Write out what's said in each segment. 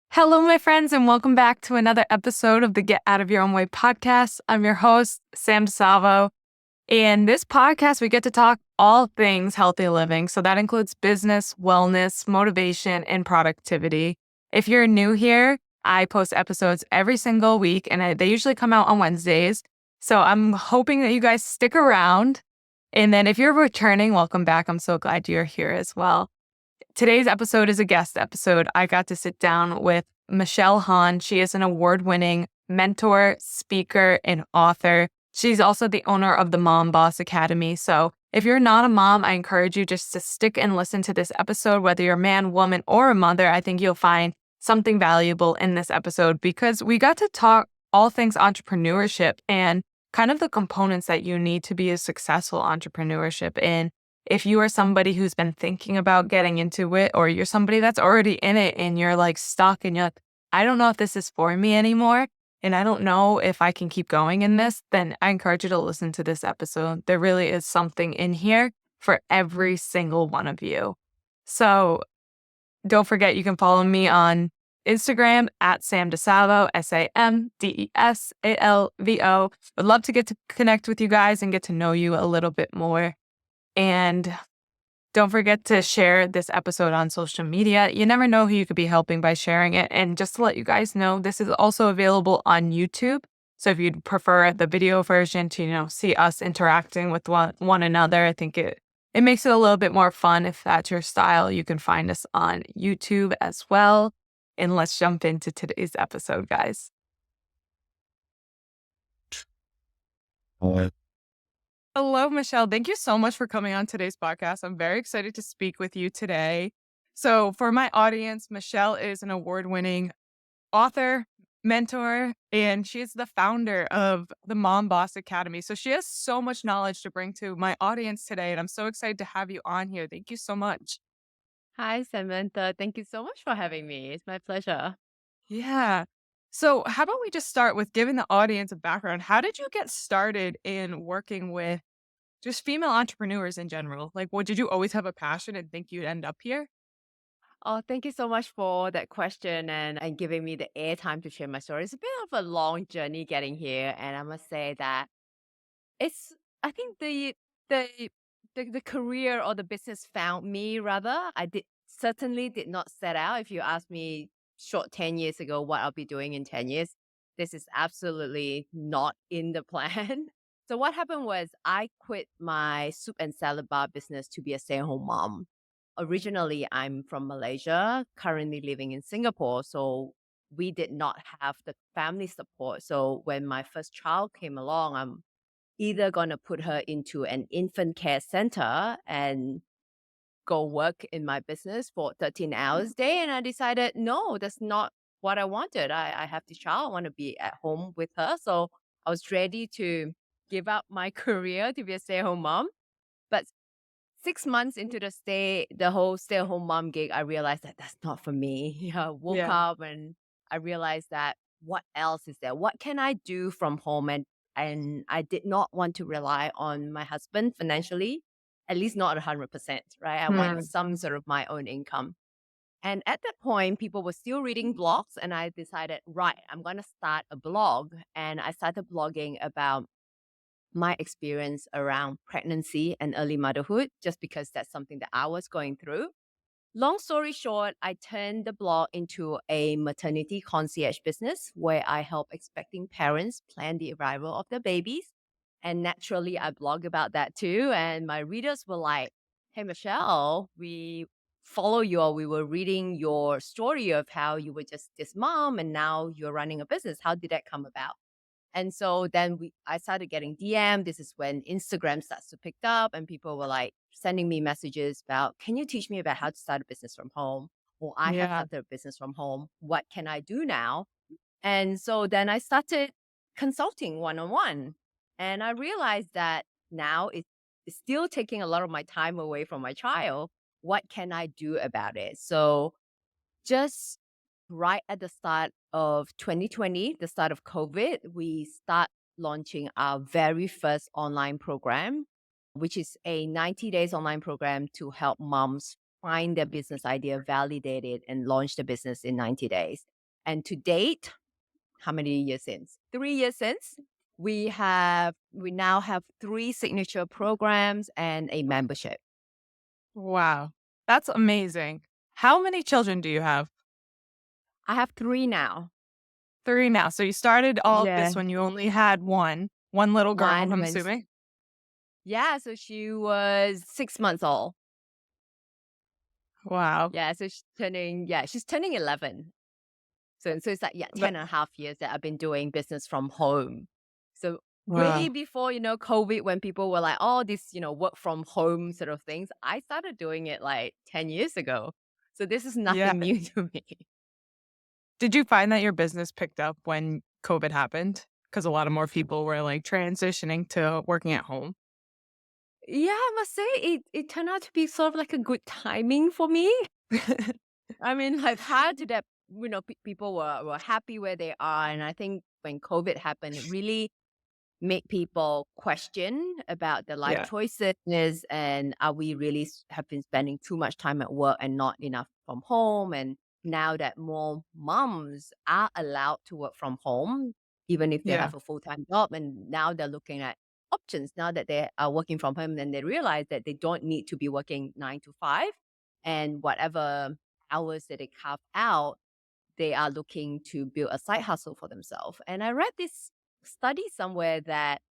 Hello, my friends, and welcome back to another episode of the Get Out of Your Own Way podcast. I'm your host, Sam DeSalvo. In this podcast, we get to talk all things healthy living. So that includes business, wellness, motivation, and productivity. If you're new here, I post episodes every single week, and they usually come out on Wednesdays. So I'm hoping that you guys stick around. And then if you're returning, welcome back. I'm so glad you're here as well. Today's episode is a guest episode. I got to sit down with Michelle Hon. She is an award-winning mentor, speaker, and author. She's also the owner of the Mom Boss Academy. So if you're not a mom, I encourage you just to stick and listen to this episode, whether you're a man, woman, or a mother. I think you'll find something valuable in this episode because we got to talk all things entrepreneurship and kind of the components that you need to be a successful entrepreneurship in. If you are somebody who's been thinking about getting into it, or you're somebody that's already in it and you're like stuck and you're like, I don't know if this is for me anymore, and I don't know if I can keep going in this, then I encourage you to listen to this episode. There really is something in here for every single one of you. So don't forget, you can follow me on Instagram at Sam DeSalvo, SamDesalvo. Would love to get to connect with you guys and get to know you a little bit more. And don't forget to share this episode on social media. You never know who you could be helping by sharing it. And just to let you guys know, this is also available on YouTube. So if you'd prefer the video version to, see us interacting with one another, I think it makes it a little bit more fun. If that's your style, you can find us on YouTube as well. And let's jump into today's episode, guys. Hello, Michelle. Thank you so much for coming on today's podcast. I'm very excited to speak with you today. So for my audience, Michelle is an award-winning author, mentor, and she's the founder of the Mom Boss Academy. So she has so much knowledge to bring to my audience today, and I'm so excited to have you on here. Thank you so much. Hi, Samantha. Thank you so much for having me. It's my pleasure. Yeah. So how about we just start with giving the audience a background? How did you get started in working with just female entrepreneurs in general? Like, did you always have a passion and think you'd end up here? Oh, thank you so much for that question and giving me the airtime to share my story. It's a bit of a long journey getting here, and I must say that it's. I think the the career or the business found me rather. I certainly did not set out. If you ask me short 10 years ago what I'll be doing in 10 years, this is absolutely not in the plan. So what happened was I quit my soup and salad bar business to be a stay-at-home mom. Originally, I'm from Malaysia, currently living in Singapore. So we did not have the family support. So when my first child came along, I'm either going to put her into an infant care center and go work in my business for 13 hours a day. And I decided, no, that's not what I wanted. I have this child. I want to be at home with her. So I was ready to give up my career to be a stay-at-home mom. But 6 months into the whole stay-at-home mom gig, I realized that that's not for me. I woke Yeah. up and I realized that what else is there? What can I do from home? And I did not want to rely on my husband financially, at least not 100%, right? I want some sort of my own income. And at that point, people were still reading blogs, and I decided, right, I'm going to start a blog. And I started blogging about my experience around pregnancy and early motherhood, just because that's something that I was going through. Long story short, I turned the blog into a maternity concierge business where I help expecting parents plan the arrival of their babies. And naturally, I blog about that too. And my readers were like, hey, Michelle, we were reading your story of how you were just this mom and now you're running a business. How did that come about? And so then I started getting DM. This is when Instagram starts to pick up and people were like sending me messages about, can you teach me about how to start a business from home? Or I have Yeah. started a business from home. What can I do now? And so then I started consulting one-on-one. And I realized that now it's still taking a lot of my time away from my child. What can I do about it? So just right at the start of 2020, the start of COVID, we start launching our very first online program. which is a 90 days online program to help moms find their business idea, validate it, and launch the business in 90 days. And to date, how many years since? 3 years since. We now have three signature programs and a membership. Wow. That's amazing. How many children do you have? I have three now. 3 now. So you started all of Yeah. this when you only had one little girl, One I'm when assuming? yeah, so she was 6 months old. Wow. Yeah, so she's turning 11. So it's like, yeah, That 10 and a half years that I've been doing business from home. So way wow. before, COVID, when people were like, oh, this, work from home sort of things, I started doing it like 10 years ago. So this is Yeah. nothing new to me. Did you find that your business picked up when COVID happened? Because a lot of more people were, like, transitioning to working at home. Yeah, I must say it turned out to be sort of like a good timing for me. I mean, like prior to that, people were happy where they are. And I think when COVID happened, it really make people question about their life Yeah. choices and are we really have been spending too much time at work and not enough from home. And now that more moms are allowed to work from home, even if they Yeah. have a full-time job, and now they're looking at options now that they are working from home, then they realize that they don't need to be working 9 to 5, and whatever hours that they carve out, they are looking to build a side hustle for themselves. And I read this study somewhere that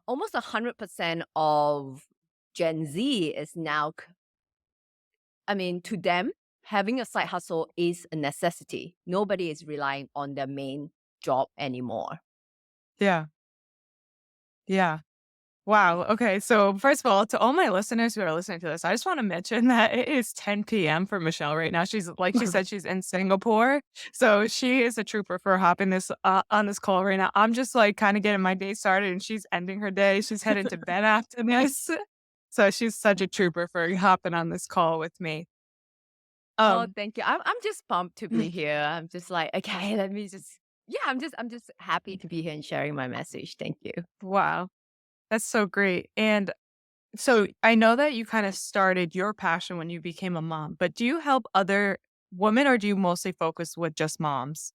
almost 100% of Gen Z is now, I mean, to them, having a side hustle is a necessity. Nobody is relying on their main job anymore. Yeah. Yeah. Wow. Okay. So, first of all, to all my listeners who are listening to this, I just want to mention that it is 10 p.m. for Michelle right now. She's like she said, she's in Singapore. So she is a trooper for hopping this on this call right now. I'm just like kind of getting my day started and she's ending her day. She's heading to bed after this. So she's such a trooper for hopping on this call with me. Oh, Um thank you. I'm just pumped to be here. I'm just like, okay, let me just yeah, I'm just happy to be here and sharing my message. Thank you. wow. That's so great. And so I know that you kind of started your passion when you became a mom, but do you help other women or do you mostly focus with just moms?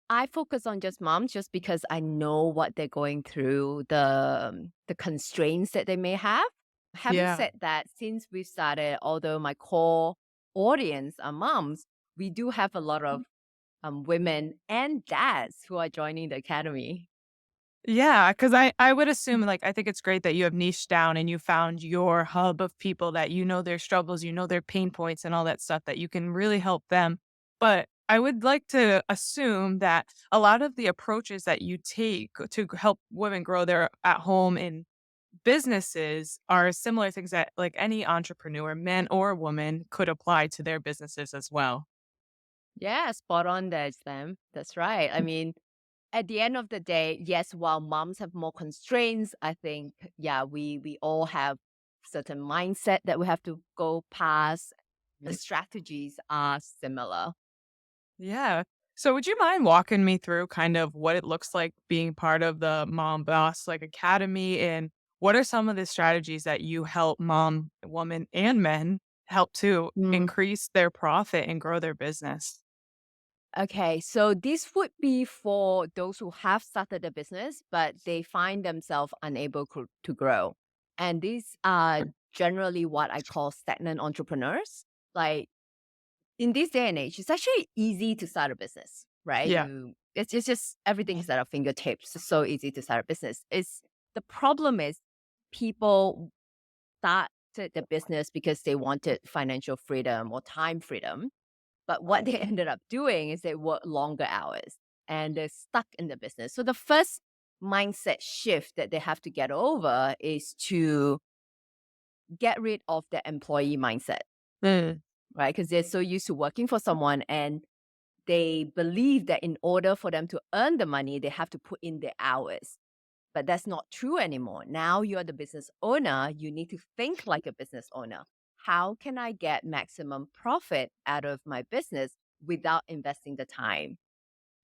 I focus on just moms just because I know what they're going through, the constraints that they may have. Having Yeah. said that, since we started, although my core audience are moms, we do have a lot of women and dads who are joining the academy. Yeah, because I would assume, like, I think it's great that you have niched down and you found your hub of people that you know their struggles, you know their pain points and all that stuff that you can really help them. But I would like to assume that a lot of the approaches that you take to help women grow their at home in businesses are similar things that like any entrepreneur, man or woman, could apply to their businesses as well. Yeah, spot on there, Sam. That's right. I mean, at the end of the day, yes, while moms have more constraints, I think, yeah, we all have certain mindset that we have to go past. The strategies are similar. Yeah. So would you mind walking me through kind of what it looks like being part of the Mom Boss like Academy and what are some of the strategies that you help mom, women and men help to Mm. increase their profit and grow their business? Okay, so this would be for those who have started a business, but they find themselves unable to grow. And these are generally what I call stagnant entrepreneurs. Like in this day and age, it's actually easy to start a business, right? Yeah. It's just everything's at our fingertips. It's so easy to start a business. It's the problem is people started the business because they wanted financial freedom or time freedom. But what they ended up doing is they work longer hours and they're stuck in the business. So the first mindset shift that they have to get over is to get rid of the employee mindset, Mm. right? Because they're so used to working for someone and they believe that in order for them to earn the money, they have to put in the hours. But that's not true anymore. Now you're the business owner. You need to think like a business owner. How can I get maximum profit out of my business without investing the time?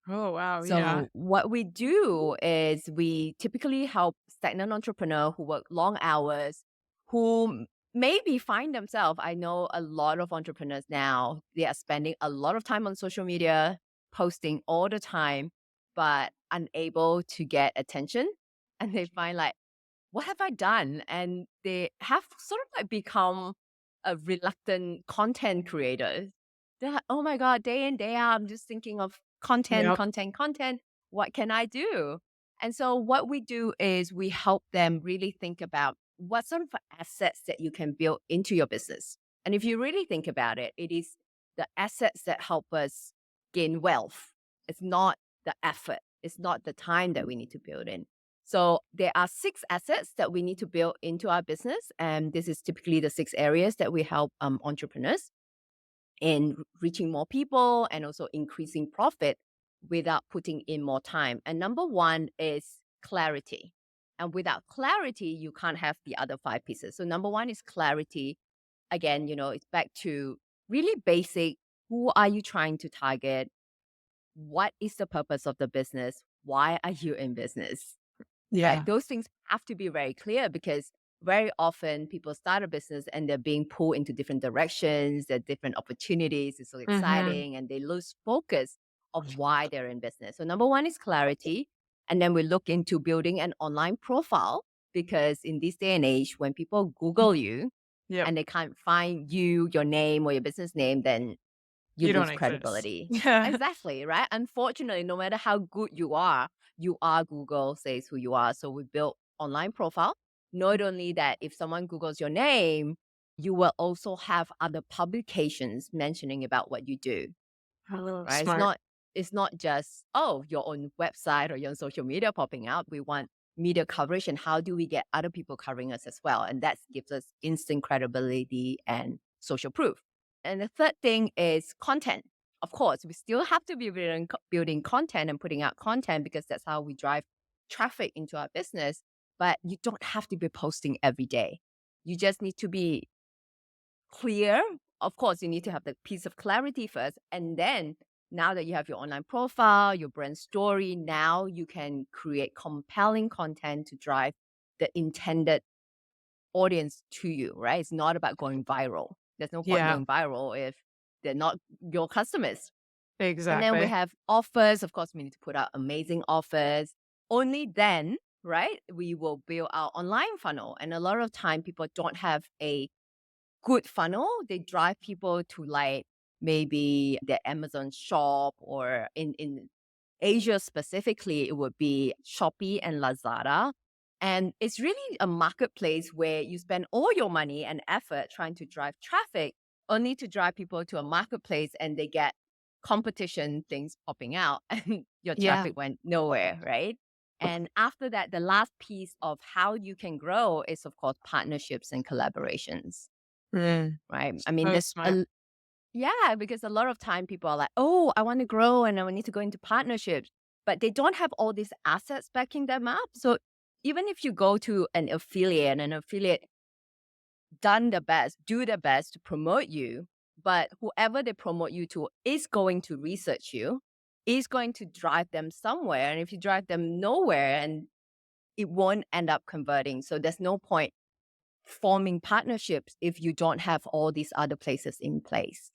Oh, wow. Yeah. So what we do is we typically help stagnant entrepreneur who work long hours, who maybe find themselves. I know a lot of entrepreneurs now, they are spending a lot of time on social media, posting all the time, but unable to get attention. And they find like, what have I done? And they have sort of like become a reluctant content creator. They're like, oh my God, day in, day out, I'm just thinking of content, Yep. content, content. What can I do? And so what we do is we help them really think about what sort of assets that you can build into your business. And if you really think about it, it is the assets that help us gain wealth. It's not the effort. It's not the time that we need to build in. So there are 6 assets that we need to build into our business. And this is typically the 6 areas that we help entrepreneurs in reaching more people and also increasing profit without putting in more time. And number one is clarity. And without clarity, you can't have the other 5 pieces. So number one is clarity. Again, it's back to really basic. Who are you trying to target? What is the purpose of the business? Why are you in business? Right? Yeah. Those things have to be very clear because very often people start a business and they're being pulled into different directions, there are different opportunities, it's so Mm-hmm. exciting, and they lose focus of why they're in business. So number one is clarity. And then we look into building an online profile because in this day and age, when people Google you Yep. and they can't find you, your name or your business name, then you You don't lose exist. credibility. Yeah. Exactly, right? Unfortunately, no matter how good you are Google says who you are. So we built online profile. Not only that, if someone Googles your name, you will also have other publications mentioning about what you do, Oh, right? smart. It's not just, oh, your own website or your own social media popping out. We want media coverage and how do we get other people covering us as well? And that gives us instant credibility and social proof. And the third thing is content. Of course, we still have to be building content and putting out content because that's how we drive traffic into our business. But you don't have to be posting every day. You just need to be clear. Of course, you need to have the piece of clarity first. And then now that you have your online profile, your brand story, now you can create compelling content to drive the intended audience to you, right? It's not about going viral. There's no point Yeah. going viral if they're not your customers. And then we Exactly. have offers. Of course, we need to put out amazing offers. Only then, right, we will build our online funnel. And a lot of time people don't have a good funnel. They drive people to like maybe the Amazon shop or in Asia specifically, it would be Shopee and Lazada. And it's really a marketplace where you spend all your money and effort trying to drive traffic, only to drive people to a marketplace and they get competition things popping out and your Yeah. traffic went nowhere, right? And after that, the last piece of how you can grow is, of course, partnerships and collaborations, Mm. right? I mean, So smart. yeah, because a lot of time people are like, oh, I want to grow and I need to go into partnerships, but they don't have all these assets backing them up. So even if you go to an affiliate and an affiliate done the best, do the best to promote you, but whoever they promote you to is going to research you, is going to drive them somewhere. And if you drive them nowhere and it won't end up converting. So there's no point forming partnerships if you don't have all these other places in place.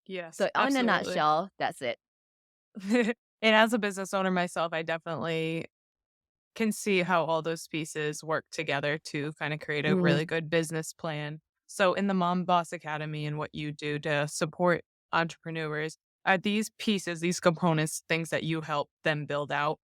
Yes, So in a absolutely. nutshell, that's it. And as a business owner myself, I definitely can see how all those pieces work together to kind of create a really Mm. good business plan. So, in the Mom Boss Academy and what you do to support entrepreneurs, are these pieces, these components, things that you help them build out?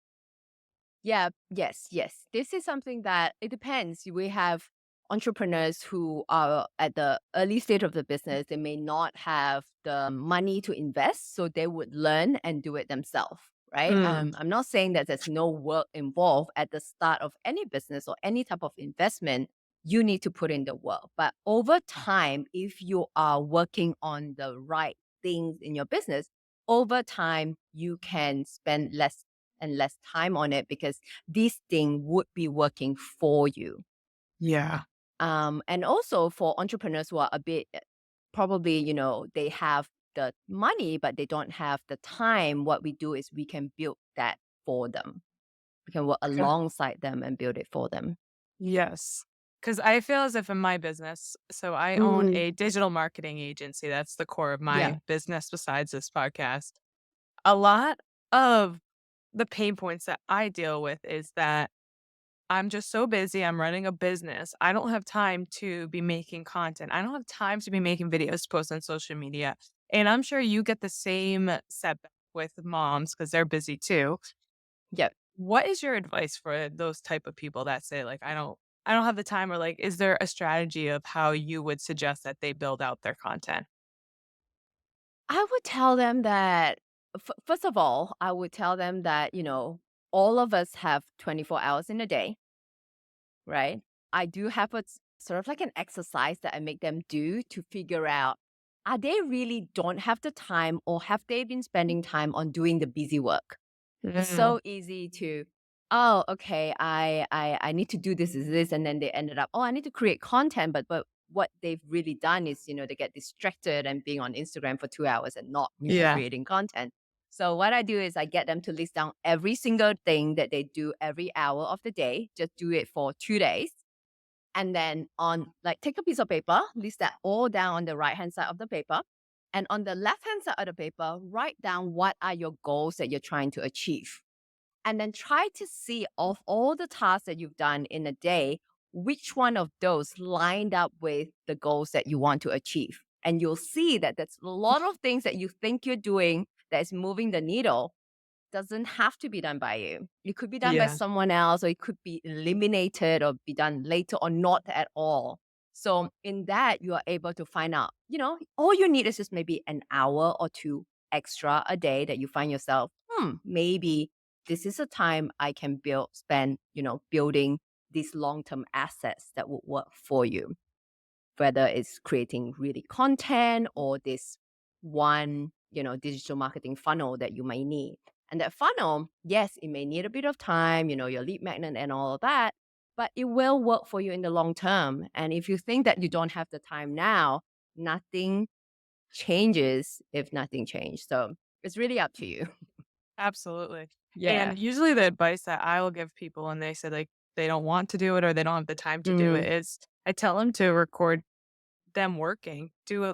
Yeah, yes. This is something that it depends. We have entrepreneurs who are at the early stage of the business. They may not have the money to invest, so they would learn and do it themselves, right? Mm, I'm not saying that there's no work involved at the start of any business or any type of investment. You need to put in the work. But over time, if you are working on the right things in your business, over time, you can spend less and less time on it because this thing would be working for you. yeah. And also for entrepreneurs who are a bit probably, they have the money, but they don't have the time, what we do is we can build that for them. We can work Okay. alongside them and build it for them. Yes. Because I feel as if in my business, so I own Mm, a digital marketing agency. That's the core of yeah. my business besides this podcast. A lot of the pain points that I deal with is that I'm just so busy. I'm running a business. I don't have time to be making content. I don't have time to be making videos to post on social media. And I'm sure you get the same setback with moms because they're busy too. Yep. What is your advice for those type of people that say like I don't have the time, or like is there a strategy of how you would suggest that they build out their content? I would tell them that, first of all, I would tell them that, all of us have 24 hours in a day, right? I do have sort of like an exercise that I make them do to figure out, are they really don't have the time, or have they been spending time on doing the busy work? It's Mm, so easy to, oh, okay, I need to do this, and then they ended up, oh, I need to create content, but what they've really done is, they get distracted and being on Instagram for 2 hours and not yeah. creating content. So what I do is I get them to list down every single thing that they do every hour of the day. Just do it for 2 days. And then take a piece of paper, list that all down on the right hand side of the paper. And on the left hand side of the paper, write down what are your goals that you're trying to achieve. And then try to see of all the tasks that you've done in a day, which one of those lined up with the goals that you want to achieve. And you'll see that there's a lot of things that you think you're doing that is moving the needle doesn't have to be done by you. It could be done by Yeah. someone else, or it could be eliminated or be done later or not at all. So in that, you are able to find out, all you need is just maybe an hour or two extra a day that you find yourself, maybe this is a time I can spend, building these long-term assets that would work for you, whether it's creating really content or this one, digital marketing funnel that you may need. And that funnel, yes, it may need a bit of time, your lead magnet and all of that, but it will work for you in the long term. And if you think that you don't have the time now, nothing changes if nothing changed. So it's really up to you. Absolutely. Yeah. And usually the advice that I will give people when they say like they don't want to do it or they don't have the time to do it Mm. is I tell them to record them working,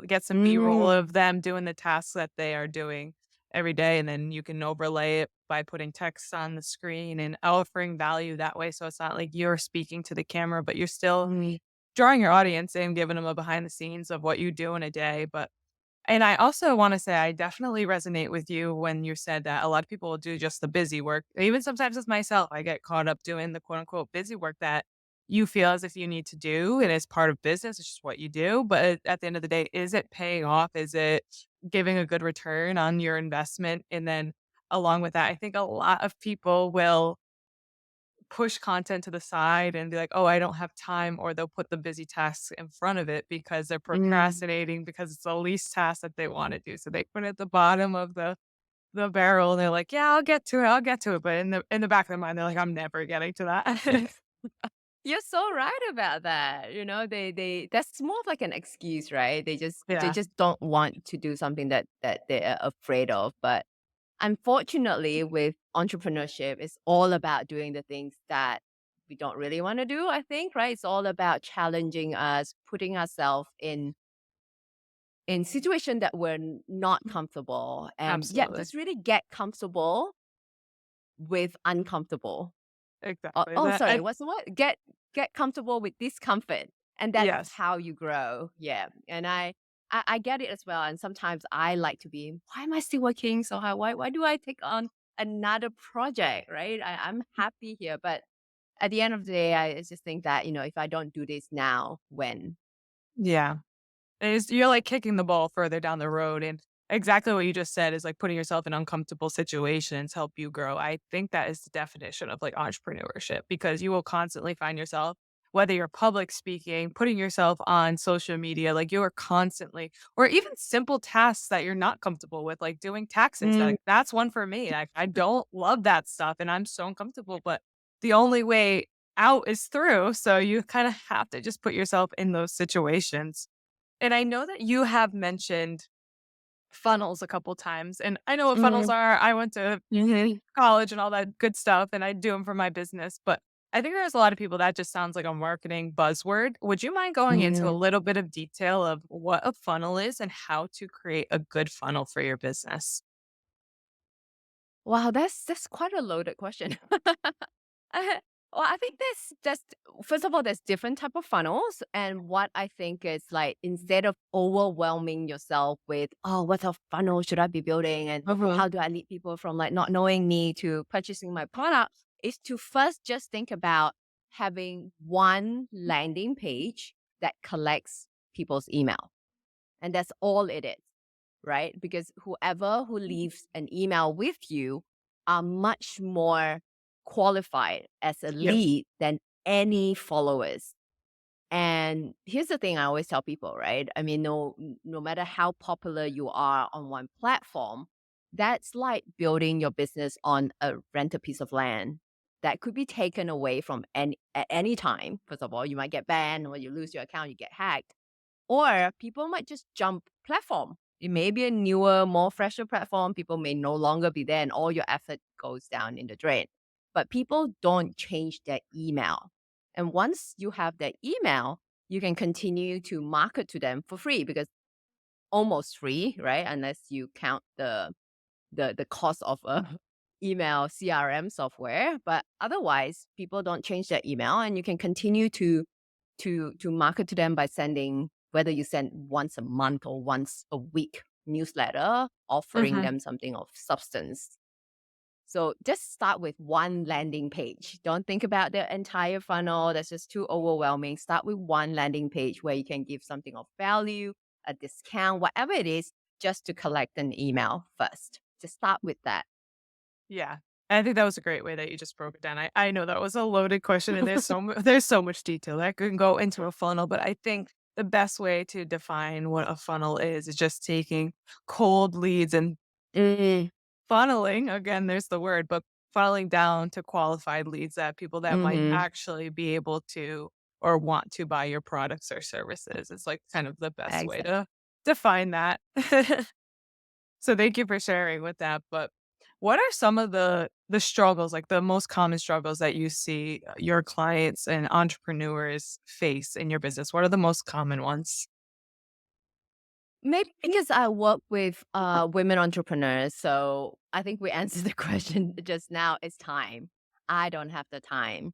get some B-roll Mm. of them doing the tasks that they are doing every day, and then you can overlay it by putting text on the screen and offering value that way, so it's not like you're speaking to the camera, but you're still Mm. drawing your audience in, giving them a behind the scenes of what you do in a day, but and I also wanna say I definitely resonate with you when you said that a lot of people will do just the busy work. Even sometimes with myself, I get caught up doing the quote unquote busy work that you feel as if you need to do, and it's part of business, it's just what you do, but at the end of the day, is it paying off? Is it giving a good return on your investment? And then along with that, I think a lot of people will push content to the side and be like, "Oh, I don't have time," or they'll put the busy tasks in front of it because they're Mm. procrastinating because it's the least task that they wanna do. So they put it at the bottom of the barrel and they're like, "Yeah, I'll get to it, I'll get to it." But in the back of their mind, they're like, "I'm never getting to that." You're so right about that. They that's more of like an excuse, right? They Yeah, just don't want to do something that they're afraid of. But unfortunately, with entrepreneurship, it's all about doing the things that we don't really want to do, I think, right? It's all about challenging us, putting ourselves in situation that we're not comfortable. And yeah, absolutely. just really get comfortable with uncomfortable. Oh, Exactly. oh, That sorry, I what's the word? Get comfortable with discomfort, and that's yes. how you grow. Yeah, and I get it as well. And sometimes I like to be, why am I still working so hard? Why do I take on another project? Right? I'm happy here, but at the end of the day, I just think that if I don't do this now, when? Yeah. Is you're, like, kicking the ball further down the road, and exactly what you just said is, like, putting yourself in uncomfortable situations help you grow. I think that is the definition of, like, entrepreneurship because you will constantly find yourself, whether you're public speaking, putting yourself on social media, like, you are constantly or even simple tasks that you're not comfortable with, like doing taxes, Mm, that's one for me, I don't love that stuff, and I'm so uncomfortable, but the only way out is through, so you kinda have to just put yourself in those situations. And I know that you have mentioned funnels a couple times. And I know what funnels Mhm. are. I went to Mhm. college and all that good stuff, and I do them for my business. But I think there's a lot of people that just sounds like a marketing buzzword. Would you mind going into a Mhm. little bit of detail of what a funnel is and how to create a good funnel for your business? Wow, that's quite a loaded question. Uh, well, I think there's first of all, there's different type of funnels, and what I think is like instead of overwhelming yourself with, oh, what a funnel should I be building, and Mhm. how do I lead people from like not knowing me to purchasing my product, is to first just think about having one landing page that collects people's email, and that's all it is, right? Because whoever who leaves an email with you are much more qualified as a Yep. lead than any followers. And here's the thing I always tell people, right? I mean, no matter how popular you are on one platform, that's like building your business on a rented piece of land that could be taken away from at any time. First of all, you might get banned or you lose your account, you get hacked, or people might just jump platform. It may be a newer, more fresher platform. People may no longer be there and all your effort goes down in the drain. But people don't change their email. And once you have their email, you can continue to market to them for free because almost free, right? Unless you count the cost of a email CRM software. But otherwise, people don't change their email, and you can continue to market to them by sending, whether you send once a month or once a week newsletter offering Mhm. them something of substance. So just start with one landing page. Don't think about the entire funnel. That's just too overwhelming. Start with one landing page where you can give something of value, a discount, whatever it is, just to collect an email first. Just start with that. Yeah. I think that was a great way that you just broke it down. I know that was a loaded question and there's so much detail that can go into a funnel, but I think the best way to define what a funnel is just taking cold leads and Mm, funneling, again, there's the word, but funneling down to qualified leads that people that might mm-hmm. actually be able to or want to buy your products or services. It's like kind of the best way Exactly. to define that. So thank you for sharing with that. But what are some of the struggles, like the most common struggles that you see your clients and entrepreneurs face in your business? What are the most common ones? Maybe because I work with women entrepreneurs, so I think we answered the question just now. It's time. I don't have the time.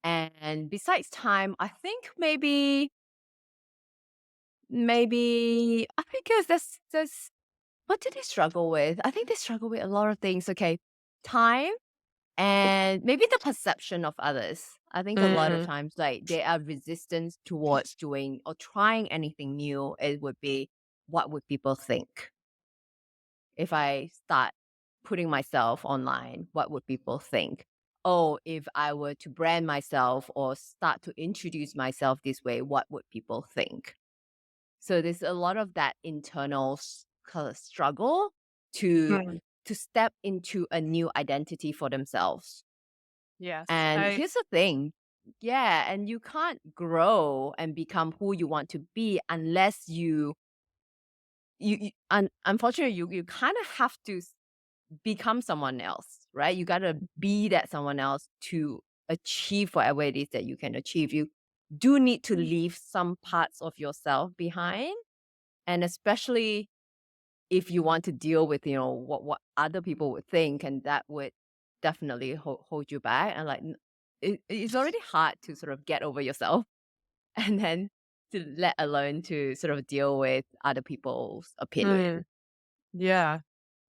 And besides time, I think maybe I think there's what do they struggle with? I think they struggle with a lot of things. Okay, time and maybe the perception of others. I think a lot of Mm, times, like they are resistant towards doing or trying anything new. It would be, what would people think if I start putting myself online? What would people think? Oh, if I were to brand myself or start to introduce myself this way, what would people think? So there's a lot of that internal kind of struggle to mm, to step into a new identity for themselves. yes. And I here's the thing. Yeah, and you can't grow and become who you want to be unless unfortunately you kind of have to become someone else, right? You got to be that someone else to achieve whatever it is that you can achieve. You do need to leave some parts of yourself behind, and especially if you want to deal with, what other people would think, and that would definitely hold you back. And like it's already hard to sort of get over yourself and then to let alone to sort of deal with other people's mm, opinion. yeah.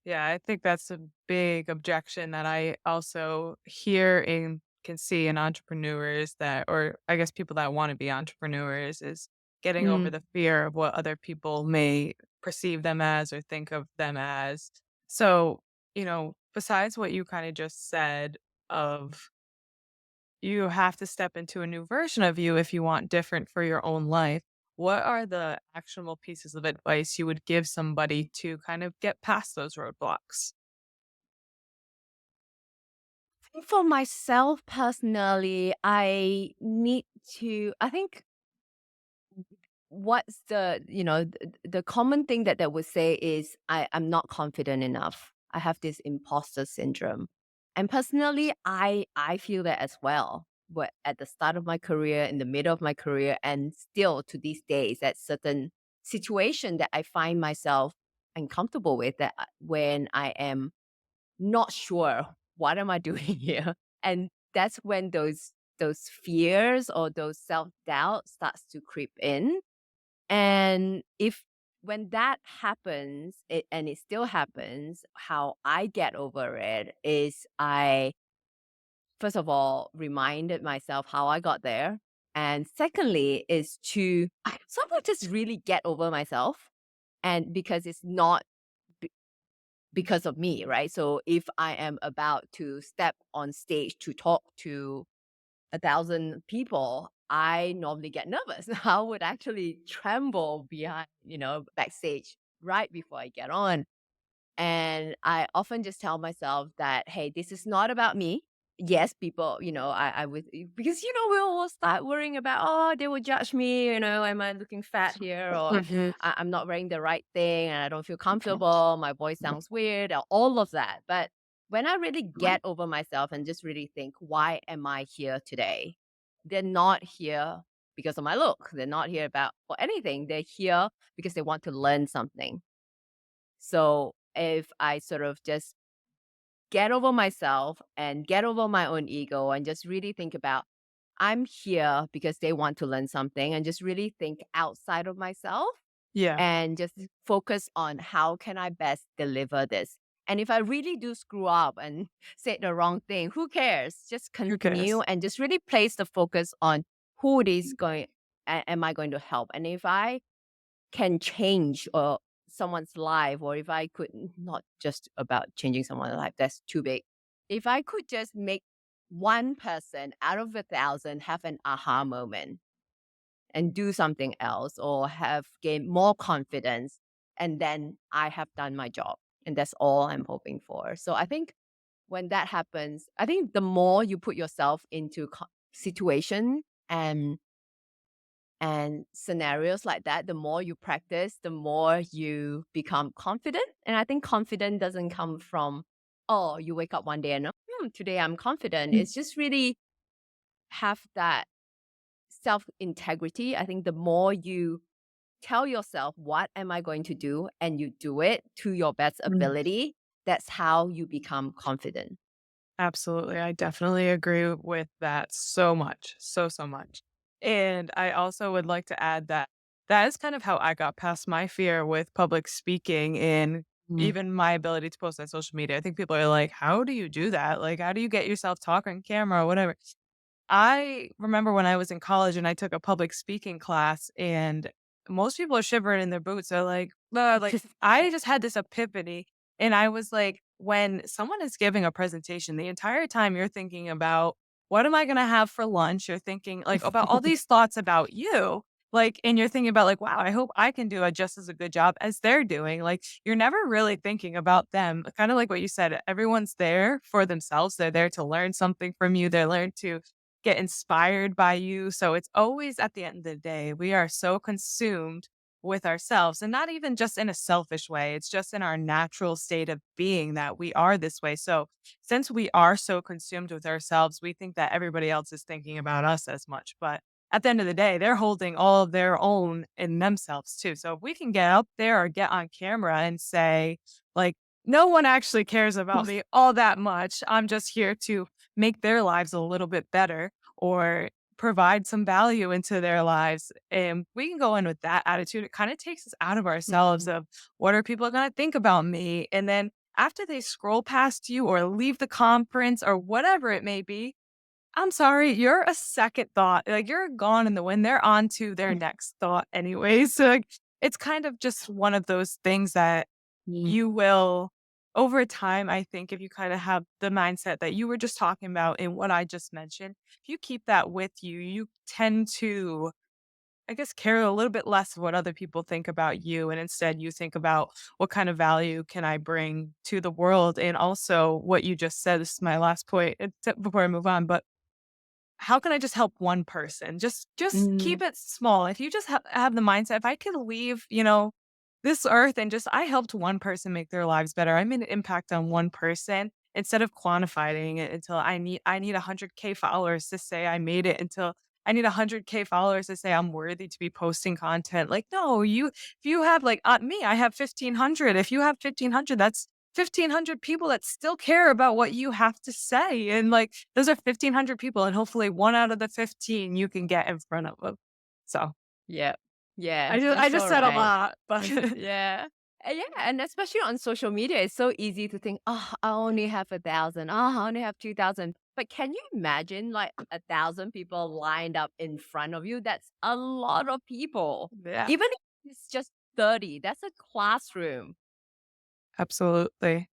Yeah, I think that's a big objection that I also hear and can see in entrepreneurs that, or I guess people that want to be entrepreneurs, is getting over Mm. the fear of what other people may perceive them as or think of them as. So, besides what you kind of just said of you have to step into a new version of you if you want different for your own life. What are the actionable pieces of advice you would give somebody to kind of get past those roadblocks? For myself personally, I need to, I think what's the common thing that they would say is I'm not confident enough. I have this imposter syndrome. And personally, I feel that as well. But at the start of my career, in the middle of my career, and still to these days, at certain situation that I find myself uncomfortable with, that when I am not sure what am I doing here, and that's when those fears or those self doubt starts to creep in. And if when that happens, and it still happens, how I get over it is I, first of all, reminded myself how I got there. And secondly, is to sort of just really get over myself. And because it's not be- because of me, right? So if I am about to step on stage to talk to 1,000 people, I normally get nervous. I would actually tremble behind, backstage right before I get on. And I often just tell myself that, hey, this is not about me. Yes, people, I would, because, we'll start worrying about, oh, they will judge me, am I looking fat here? Or Mhm. I'm not wearing the right thing and I don't feel comfortable. My voice sounds weird, or all of that. But when I really get over myself and just really think, why am I here today? They're not here because of my look. They're not here about for anything. They're here because they want to learn something. So if I sort of just get over myself and get over my own ego and just really think about, I'm here because they want to learn something, and just really think outside of myself Yeah. and just focus on how can I best deliver this. And if I really do screw up and say the wrong thing, who cares? Just Who continue cares? and just really place the focus on who it is going, am I going to help? And if I can change or someone's life, or if I could, not just about changing someone's life, that's too big. If I could just make one person out of 1,000 have an aha moment and do something else, or have gained more confidence, and then I have done my job. And that's all I'm hoping for. So I think when that happens, I think the more you put yourself into situation and scenarios like that, the more you practice, the more you become confident. And I think confidence doesn't come from, oh, you wake up one day and, today I'm confident. It's just really have that self integrity. I think the more you tell yourself, what am I going to do? And you do it to your best Mm. ability, that's how you become confident. Absolutely. I definitely agree with that so much. So, so much. And I also would like to add that that is kind of how I got past my fear with public speaking and Mm. even my ability to post on social media. I think people are like, how do you do that? Like, how do you get yourself talking on camera or whatever? I remember when I was in college and I took a public speaking class, and most people are shivering in their boots. They're like, I just had this epiphany. And I was like, when someone is giving a presentation, the entire time you're thinking about what am I going to have for lunch? You're thinking like about all these thoughts about you. Like, and you're thinking about like, wow, I hope I can do a just as a good job as they're doing. Like, you're never really thinking about them. Kind of like what you said, everyone's there for themselves. They're there to learn something from you. They're learn to get inspired by you. So it's always at the end of the day, we are so consumed with ourselves and not even just in a selfish way. It's just in our natural state of being that we are this way. So since we are so consumed with ourselves, we think that everybody else is thinking about us as much. But at the end of the day, they're holding all of their own in themselves too. So if we can get up there or get on camera and say, like, no one actually cares about me all that much. I'm just here to make their lives a little bit better or provide some value into their lives. And we can go in with that attitude. It kind of takes us out of ourselves Mhm. of what are people going to think about me? And then after they scroll past you or leave the conference or whatever it may be, I'm sorry, you're a second thought. Like you're gone in the wind. They're on to their next thought anyways. So like, it's kind of just one of those things that Mm. you will over time, I think if you kind of have the mindset that you were just talking about and what I just mentioned, if you keep that with you, you tend to, I guess, care a little bit less of what other people think about you. And instead, you think about what kind of value can I bring to the world? And also, what you just said, this is my last point before I move on, but how can I just help one person? Just Mm, keep it small. If you just have the mindset, if I could leave, this earth and just I helped one person make their lives better. I made an impact on one person instead of quantifying it until I need 100K followers to say I made it until I need 100K followers to say I'm worthy to be posting content. Like, no, if you have like me, I have 1,500. If you have 1,500, that's 1,500 people that still care about what you have to say. And like, those are 1,500 people. And hopefully one out of the 15 you can get in front of them. So yeah. Yeah, I that's just so said a right. lot, but Yeah. Yeah, and especially on social media, it's so easy to think, oh, I only have 1,000. Oh, I only have 2,000. But can you imagine like 1,000 people lined up in front of you? That's a lot of people. yeah, Even if it's just 30, that's a classroom. absolutely.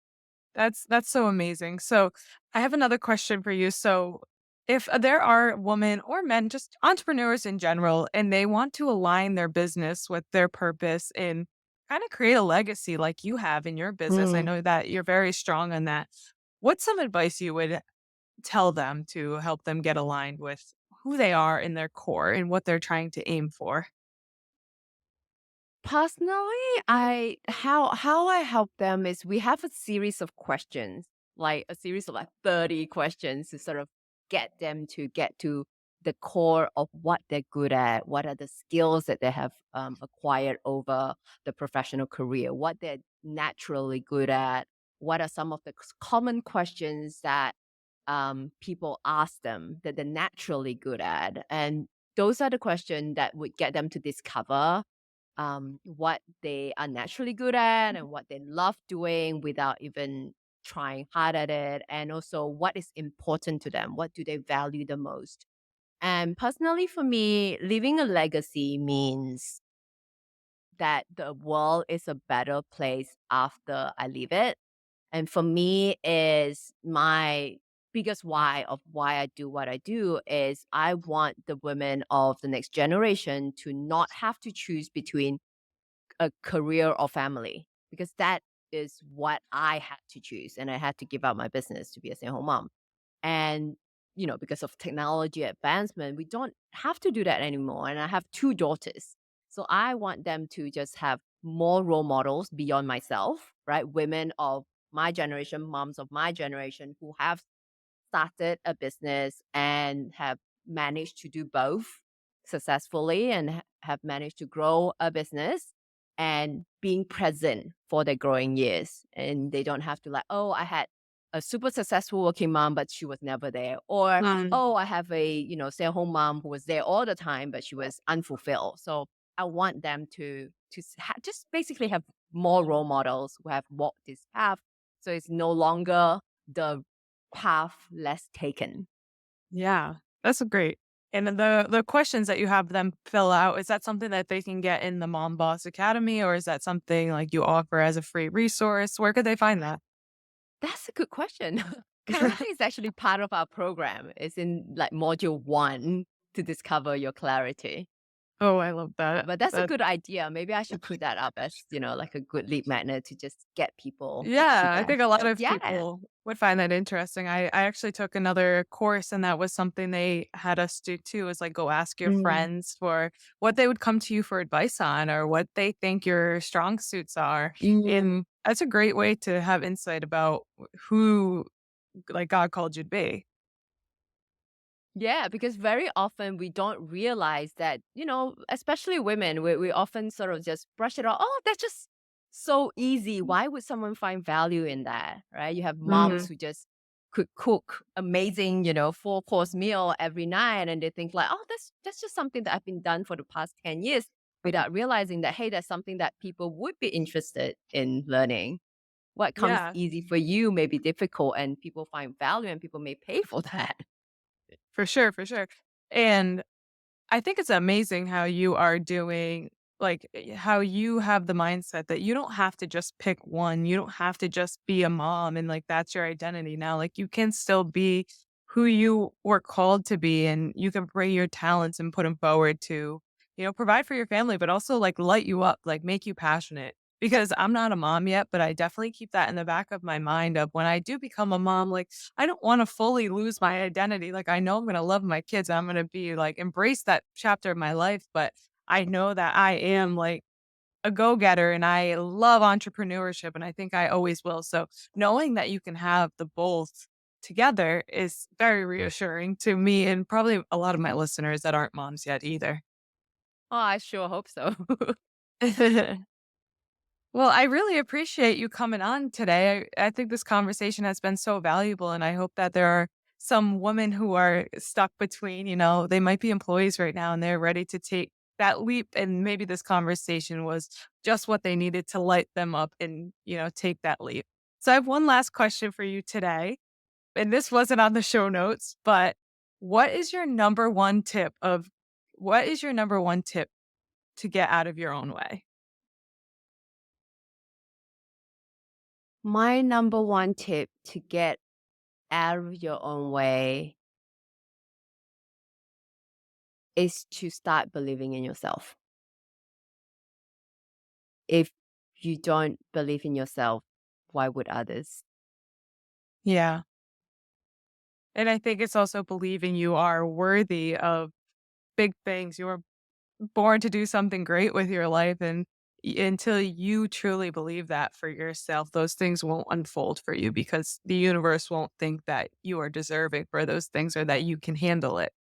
That's so amazing. So, I have another question for you. So, if there are women or men, just entrepreneurs in general, and they want to align their business with their purpose and kind of create a legacy like you have in your business, I Mm. know that you're very strong on that. What's some advice you would tell them to help them get aligned with who they are in their core and what they're trying to aim for? Personally, how I help them is we have a series of questions, like a series of like 30 questions to sort of get them to get to the core of what they're good at, what are the skills that they have acquired over the professional career, what they're naturally good at, what are some of the common questions that people ask them that they're naturally good at. And those are the questions that would get them to discover what they are naturally good at and what they love doing without even trying hard at it, and also what is important to them, what do they value the most. And personally, for me, leaving a legacy means that the world is a better place after I leave it. And for me, is my biggest why of why I do what I do is I want the women of the next generation to not have to choose between a career or family, because that is what I had to choose, and I had to give up my business to be a stay-at-home mom. And because of technology advancement, we don't have to do that anymore. And I have two daughters, so I want them to just have more role models beyond myself, right? Women of my generation, moms of my generation, who have started a business and have managed to do both successfully, and have managed to grow a business and being present for their growing years. And they don't have to like, oh, I had a super successful working mom, but she was never there. Or, Mm. oh, I have a, stay-at-home mom who was there all the time, but she was unfulfilled. So I want them to just basically have more role models who have walked this path. So it's no longer the path less taken. Yeah, that's a great. And then the questions that you have them fill out, is that something that they can get in the Mom Boss Academy, or is that something like you offer as a free resource? Where could they find that? That's a good question. Clarity is actually part of our program. It's in like module 1 to discover your clarity. Oh, I love that. But that's a That good idea. Maybe I should put that up as, like a good lead magnet to just get people to Yeah, I that. think a lot of Yeah. people would find that interesting. I actually took another course and that was something they had us do too, is like go ask your Mm. friends for what they would come to you for advice on or what they think your strong suits are. Mm. And that's a great way to have insight about who like God called you to be. Yeah, because very often we don't realize that, especially women, we often sort of just brush it off. Oh, that's just so easy. Why would someone find value in that? Right? You have moms Mhm. who just could cook amazing, 4-course meal every night, and they think like, oh, that's just something that I've been done for the past 10 years, without realizing that, hey, that's something that people would be interested in learning. What comes Yeah. easy for you may be difficult, and people find value, and people may pay for that. For sure, for sure. And I think it's amazing how you are doing how you have the mindset that you don't have to just pick one. You don't have to just be a mom and like that's your identity now. Like you can still be who you were called to be and you can bring your talents and put them forward to, provide for your family, but also like light you up, like make you passionate. because I'm not a mom yet, but I definitely keep that in the back of my mind of when I do become a mom, like, I don't want to fully lose my identity. Like, I know I'm going to love my kids. I'm going to be like, embrace that chapter of my life. But I know that I am like a go getter and I love entrepreneurship. And I think I always will. So knowing that you can have the both together is very reassuring to me and probably a lot of my listeners that aren't moms yet either. Oh, I sure hope so. Well, I really appreciate you coming on today. I think this conversation has been so valuable, and I hope that there are some women who are stuck between, they might be employees right now and they're ready to take that leap. And maybe this conversation was just what they needed to light them up and, take that leap. So I have one last question for you today. And this wasn't on the show notes, but what is your number one tip of what is your number one tip to get out of your own way? My number one tip to get out of your own way is to start believing in yourself. If you don't believe in yourself, why would others? Yeah. And I think it's also believing you are worthy of big things. You were born to do something great with your life. And until you truly believe that for yourself, those things won't unfold for you because the universe won't think that you are deserving for those things or that you can handle it.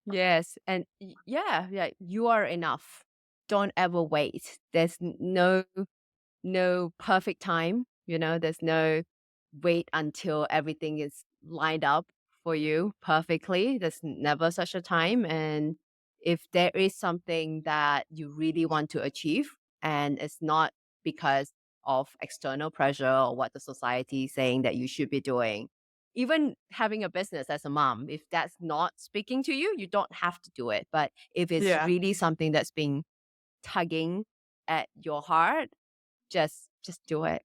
Yes, and yeah, you are enough. Don't ever wait. There's no perfect time, there's no wait until everything is lined up for you perfectly. There's never such a time. And if there is something that you really want to achieve, and it's not because of external pressure or what the society is saying that you should be doing, even having a business as a mom, if that's not speaking to you, you don't have to do it. But if it's Yeah, really something that's being tugging at your heart, just do it.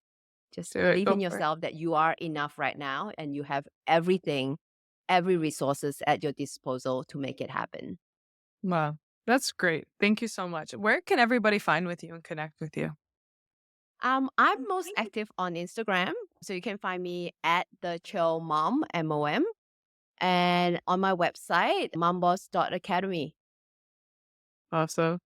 Just do it. believe Go in for it. yourself that you are enough right now and you have everything, every resources at your disposal to make it happen. Wow. That's great. Thank you so much. Where can everybody find with you and connect with you? I'm most active on Instagram, so you can find me at the Chill Mom MOM, and on my website momboss.academy. Awesome.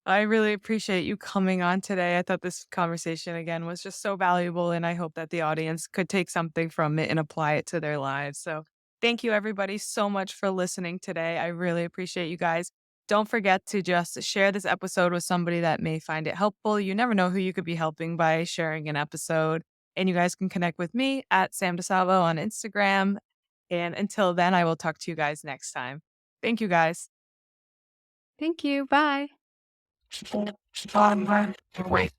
I really appreciate you coming on today. I thought this conversation again was just so valuable, and I hope that the audience could take something from it and apply it to their lives. So, thank you everybody so much for listening today. I really appreciate you guys. Don't forget to just share this episode with somebody that may find it helpful. You never know who you could be helping by sharing an episode. And you guys can connect with me at Sam DeSalvo on Instagram. And until then, I will talk to you guys next time. Thank you guys. Thank you. Bye. Fun, wait.